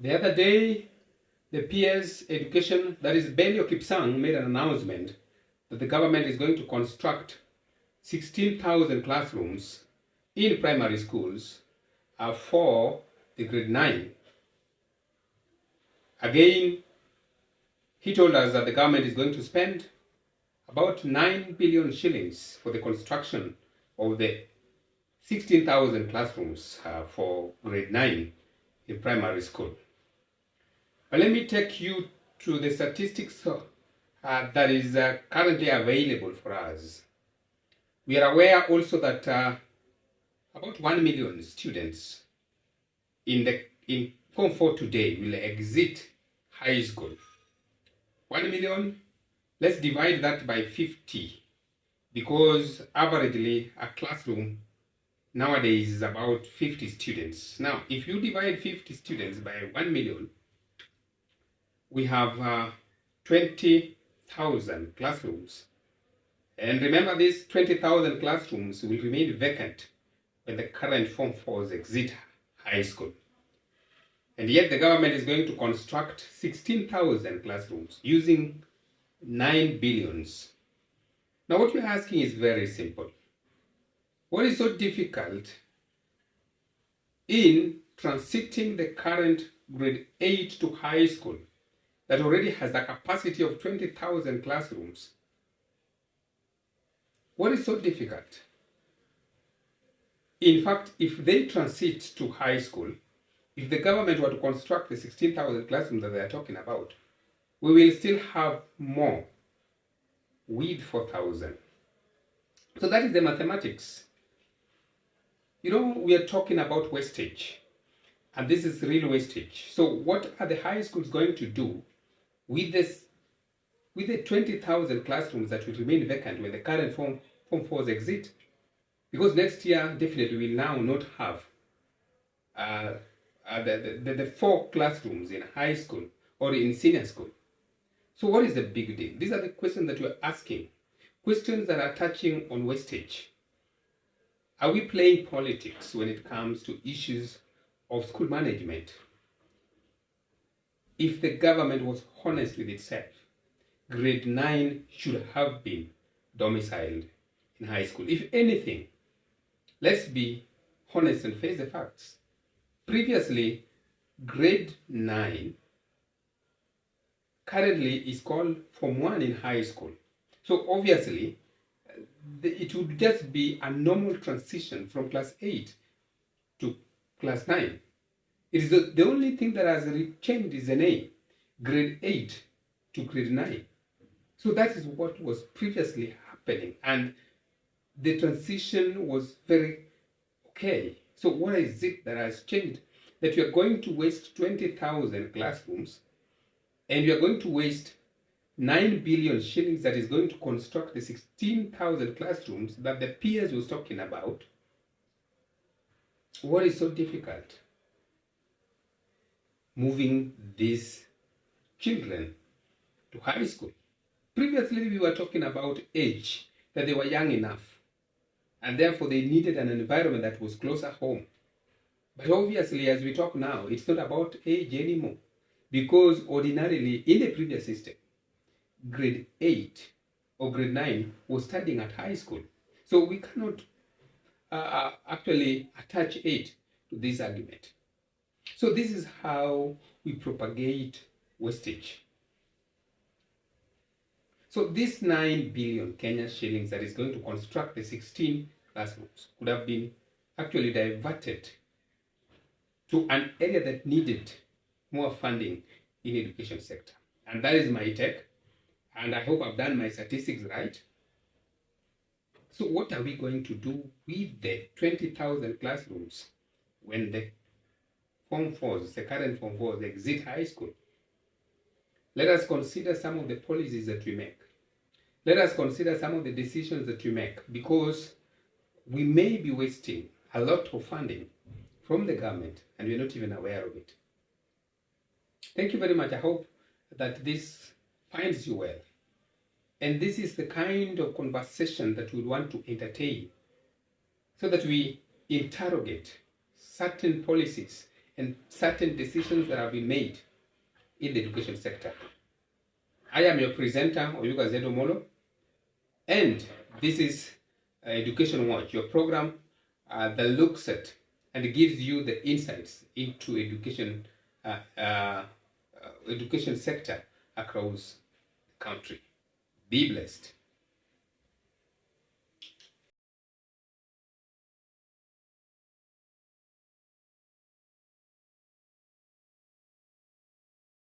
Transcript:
The other day, the PS Education, that is Belio Kipsang, made an announcement that the government is going to construct 16,000 classrooms in primary schools for the grade 9. Again, he told us that the government is going to spend about 9 billion shillings for the construction of the 16,000 classrooms for grade 9 in primary school. But let me take you to the statistics that is currently available for us. We are aware also that about 1 million students in Form 4 today will exit high school. 1 million, let's divide that by 50, because averagely a classroom nowadays is about 50 students. Now, if you divide 50 students by 1 million, we have 20,000 classrooms. And remember, these 20,000 classrooms will remain vacant when the current Form 4s exit high school. And yet the government is going to construct 16,000 classrooms using 9 billions. Now what you're asking is very simple. What is so difficult in transiting the current grade 8 to high school that already has a capacity of 20,000 classrooms? What is so difficult? In fact, if they transit to high school, if the government were to construct the 16,000 classrooms that they are talking about, we will still have more with 4,000. So that is the mathematics. You know, we are talking about wastage, and this is real wastage. So what are the high schools going to do with the 20,000 classrooms that will remain vacant when the current Form 4s exit? Because next year, definitely, we will now not have the 4 classrooms in high school or in senior school. So what is the big deal? These are the questions that you're asking. Questions that are touching on wastage. Are we playing politics when it comes to issues of school management? If the government was honest with itself, grade 9 should have been domiciled in high school. If anything, let's be honest and face the facts. Previously, grade 9 currently is called Form 1 in high school. So obviously, it would just be a normal transition from class 8 to class 9. It is the only thing that has changed is the name, grade 8 to grade 9. So that is what was previously happening, and the transition was very okay. So what is it that has changed? That we are going to waste 20,000 classrooms, and we are going to waste 9 billion shillings that is going to construct the 16,000 classrooms that the PS was talking about. What is so difficult? Moving these children to high school. Previously, we were talking about age, that they were young enough, and therefore they needed an environment that was closer home. But obviously, as we talk now, it's not about age anymore, because ordinarily, in the previous system, grade 8 or grade 9 was studying at high school. So we cannot actually attach 8 to this argument. So this is how we propagate wastage. So this 9 billion Kenya shillings that is going to construct the 16 classrooms could have been actually diverted to an area that needed more funding in the education sector. And that is my take. And I hope I've done my statistics right. So what are we going to do with the 20,000 classrooms when the Form 4s, the current Form 4s, exit high school? Let us consider some of the policies that we make. Let us consider some of the decisions that we make, because we may be wasting a lot of funding from the government and we're not even aware of it. Thank you very much. I hope that this finds you well. And this is the kind of conversation that we want to entertain, so that we interrogate certain policies and certain decisions that have been made in the education sector. I am your presenter, Oyuga Zedo Molo, and this is Education Watch, your program that looks at and gives you the insights into education sector across the country. Be blessed.